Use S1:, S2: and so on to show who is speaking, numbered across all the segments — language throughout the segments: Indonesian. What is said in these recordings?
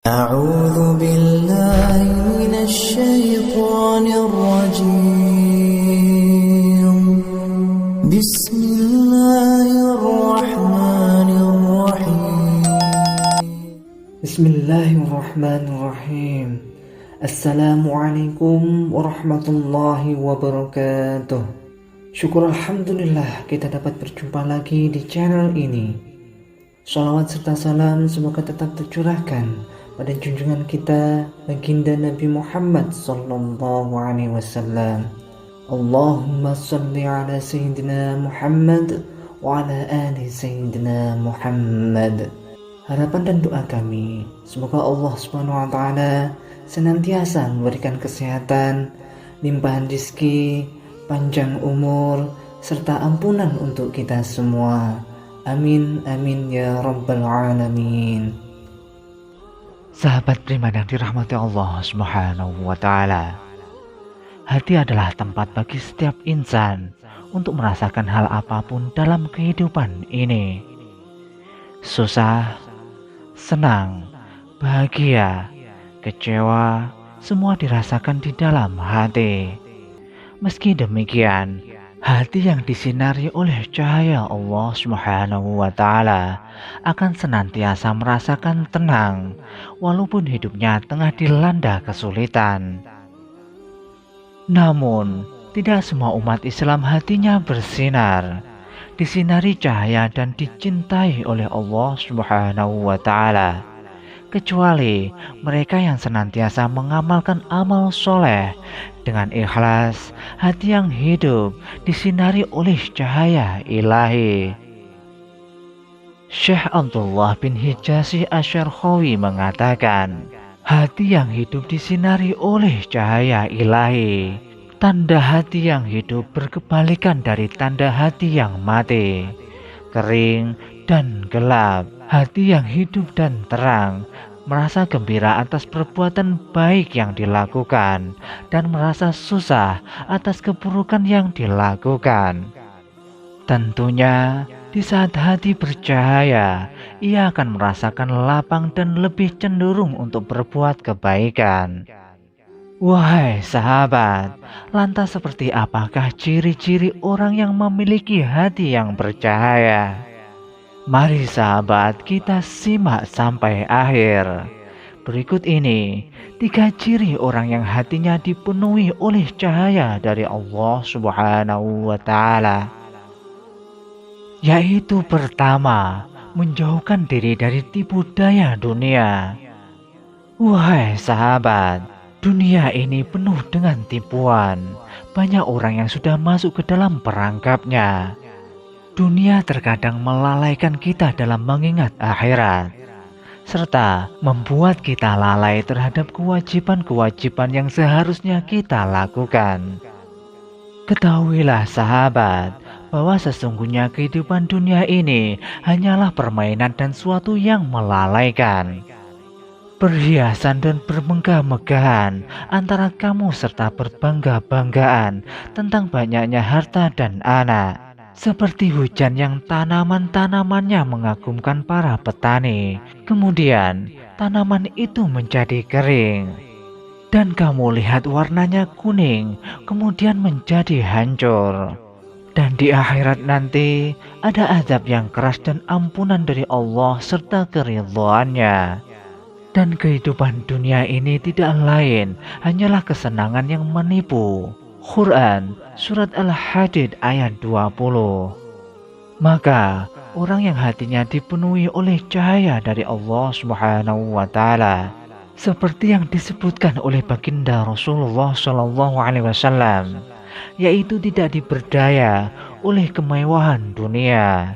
S1: أعوذ بالله من الشيطان الرجيم بسم الله الرحمن الرحيم
S2: Bismillahirrahmanirrahim. Assalamualaikum warahmatullahi wabarakatuh. Syukur Alhamdulillah kita dapat berjumpa lagi di channel ini. Shalawat serta salam semoga tetap tercurahkan pada junjungan kita baginda Nabi Muhammad sallallahu alaihi wasallam. Allahumma salli ala Sayyidina Muhammad wa ala ali Sayyidina Muhammad. Harapan dan doa kami, semoga Allah Subhanahu wa taala senantiasa memberikan kesehatan, limpahan rezeki, panjang umur, serta ampunan untuk kita semua. Amin amin ya rabbal alamin. Sahabat beriman yang dirahmati Allah Subhanahu wa taala. Hati adalah tempat bagi setiap insan untuk merasakan hal apapun dalam kehidupan ini. Susah, senang, bahagia, kecewa, semua dirasakan di dalam hati. Meski demikian, hati yang disinari oleh cahaya Allah Subhanahu wa taala akan senantiasa merasakan tenang walaupun hidupnya tengah dilanda kesulitan. Namun, tidak semua umat Islam hatinya bersinar, disinari cahaya dan dicintai oleh Allah Subhanahu wa taala, kecuali mereka yang senantiasa mengamalkan amal soleh dengan ikhlas. Hati yang hidup disinari oleh cahaya ilahi. Syekh Abdullah bin Hijazi Asyarkhawi mengatakan, hati yang hidup disinari oleh cahaya ilahi. Tanda hati yang hidup berkebalikan dari tanda hati yang mati, kering dan gelap. Hati yang hidup dan terang merasa gembira atas perbuatan baik yang dilakukan dan merasa susah atas keburukan yang dilakukan. Tentunya di saat hati bercahaya, ia akan merasakan lapang dan lebih cenderung untuk berbuat kebaikan. Wahai sahabat, lantas seperti apakah ciri-ciri orang yang memiliki hati yang bercahaya? Mari sahabat, kita simak sampai akhir. Berikut ini 3 ciri orang yang hatinya dipenuhi oleh cahaya dari Allah Subhanahu wa taala. Yaitu pertama, menjauhkan diri dari tipu daya dunia. Wahai sahabat, dunia ini penuh dengan tipuan. Banyak orang yang sudah masuk ke dalam perangkapnya. Dunia terkadang melalaikan kita dalam mengingat akhirat, serta membuat kita lalai terhadap kewajiban-kewajiban yang seharusnya kita lakukan. Ketahuilah sahabat, bahwa sesungguhnya kehidupan dunia ini hanyalah permainan dan suatu yang melalaikan. Perhiasan dan bermegah-megahan antara kamu serta berbangga-banggaan tentang banyaknya harta dan anak. Seperti hujan yang tanaman-tanamannya mengagumkan para petani. Kemudian tanaman itu menjadi kering, dan kamu lihat warnanya kuning, kemudian menjadi hancur. Dan di akhirat nanti ada azab yang keras dan ampunan dari Allah serta keridhaannya. Dan kehidupan dunia ini tidak lain hanyalah kesenangan yang menipu. Quran Surat Al-Hadid ayat 20. Maka orang yang hatinya dipenuhi oleh cahaya dari Allah Subhanahu wa taala, seperti yang disebutkan oleh baginda Rasulullah Shallallahu alaihi wasallam, yaitu tidak diberdaya oleh kemewahan dunia.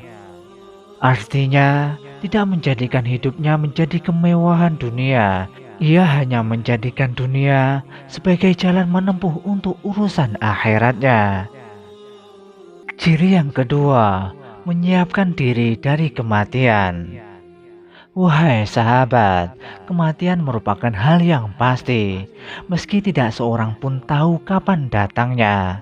S2: Artinya, tidak menjadikan hidupnya menjadi kemewahan dunia. Ia hanya menjadikan dunia sebagai jalan menempuh untuk urusan akhiratnya. Ciri yang kedua, menyiapkan diri dari kematian. Wahai sahabat, kematian merupakan hal yang pasti, meski tidak seorang pun tahu kapan datangnya.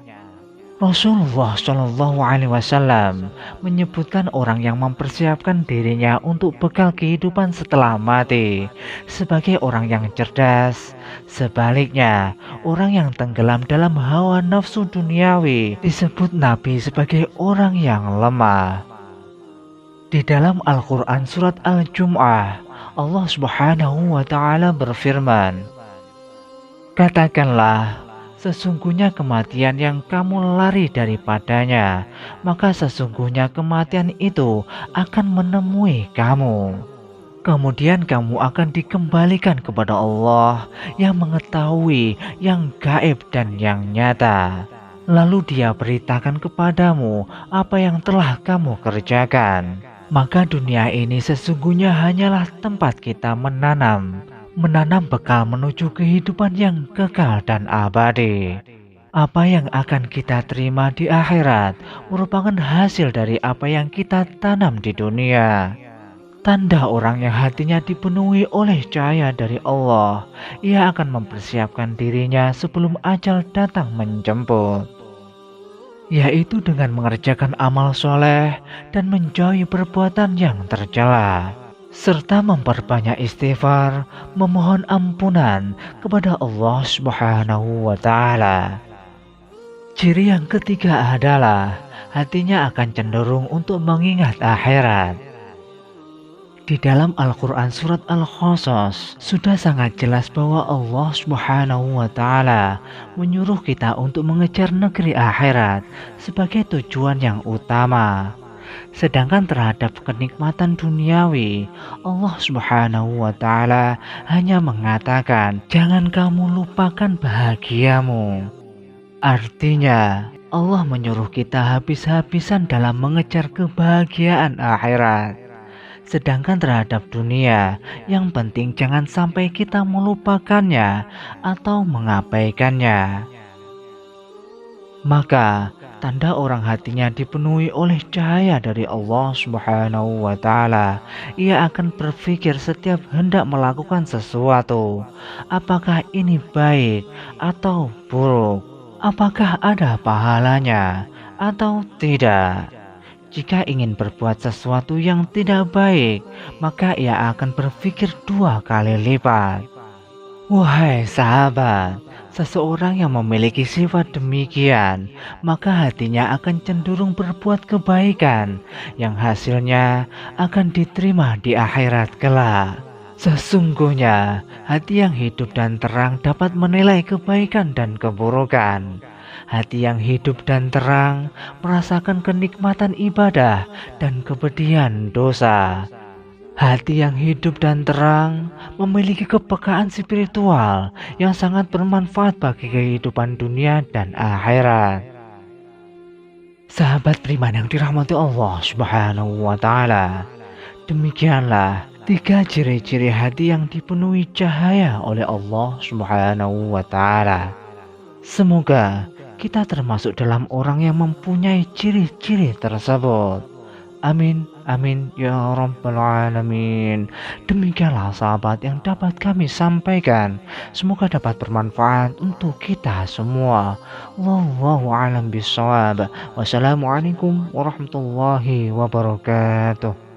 S2: Rasulullah Shallallahu Alaihi Wasallam menyebutkan orang yang mempersiapkan dirinya untuk bekal kehidupan setelah mati sebagai orang yang cerdas. Sebaliknya, orang yang tenggelam dalam hawa nafsu duniawi disebut Nabi sebagai orang yang lemah. Di dalam Al-Quran surat Al-Jum'ah, Allah Subhanahu wa Ta'ala berfirman, "Katakanlah, sesungguhnya kematian yang kamu lari daripadanya, maka sesungguhnya kematian itu akan menemui kamu. Kemudian kamu akan dikembalikan kepada Allah yang mengetahui yang gaib dan yang nyata. Lalu Dia beritakan kepadamu apa yang telah kamu kerjakan. Maka dunia ini sesungguhnya hanyalah tempat kita menanam bekal menuju kehidupan yang kekal dan abadi. Apa yang akan kita terima di akhirat merupakan hasil dari apa yang kita tanam di dunia." Tanda orang yang hatinya dipenuhi oleh cahaya dari Allah, ia akan mempersiapkan dirinya sebelum ajal datang menjemput, yaitu dengan mengerjakan amal soleh dan menjauhi perbuatan yang tercela, serta memperbanyak istighfar, memohon ampunan kepada Allah Subhanahu wa Ta'ala. Ciri yang ketiga adalah hatinya akan cenderung untuk mengingat akhirat. Di dalam Al-Quran surat Al-Qasas sudah sangat jelas bahwa Allah Subhanahu wa Ta'ala menyuruh kita untuk mengejar negeri akhirat sebagai tujuan yang utama. Sedangkan terhadap kenikmatan duniawi, Allah Subhanahu wa Ta'ala hanya mengatakan, "Jangan kamu lupakan bahagiamu." Artinya, Allah menyuruh kita habis-habisan dalam mengejar kebahagiaan akhirat. Sedangkan terhadap dunia, yang penting jangan sampai kita melupakannya atau mengabaikannya. Maka, tanda orang hatinya dipenuhi oleh cahaya dari Allah Subhanahu wa Ta'ala, ia akan berpikir setiap hendak melakukan sesuatu, apakah ini baik atau buruk, apakah ada pahalanya atau tidak. Jika ingin berbuat sesuatu yang tidak baik, maka ia akan berpikir 2 kali lipat. Wahai sahabat, seseorang yang memiliki sifat demikian, maka hatinya akan cenderung berbuat kebaikan, yang hasilnya akan diterima di akhirat kelak. Sesungguhnya, hati yang hidup dan terang dapat menilai kebaikan dan keburukan. Hati yang hidup dan terang merasakan kenikmatan ibadah dan kepedihan dosa. Hati yang hidup dan terang memiliki kepekaan spiritual yang sangat bermanfaat bagi kehidupan dunia dan akhirat. Sahabat beriman yang dirahmati Allah Subhanahu wa Ta'ala, demikianlah 3 ciri-ciri hati yang dipenuhi cahaya oleh Allah Subhanahu wa Ta'ala. Semoga kita termasuk dalam orang yang mempunyai ciri-ciri tersebut. Amin, amin, ya Rabbal Alamin. Demikianlah sahabat yang dapat kami sampaikan. Semoga dapat bermanfaat untuk kita semua. Wallahu a'lam bishawab. Wassalamualaikum warahmatullahi wabarakatuh.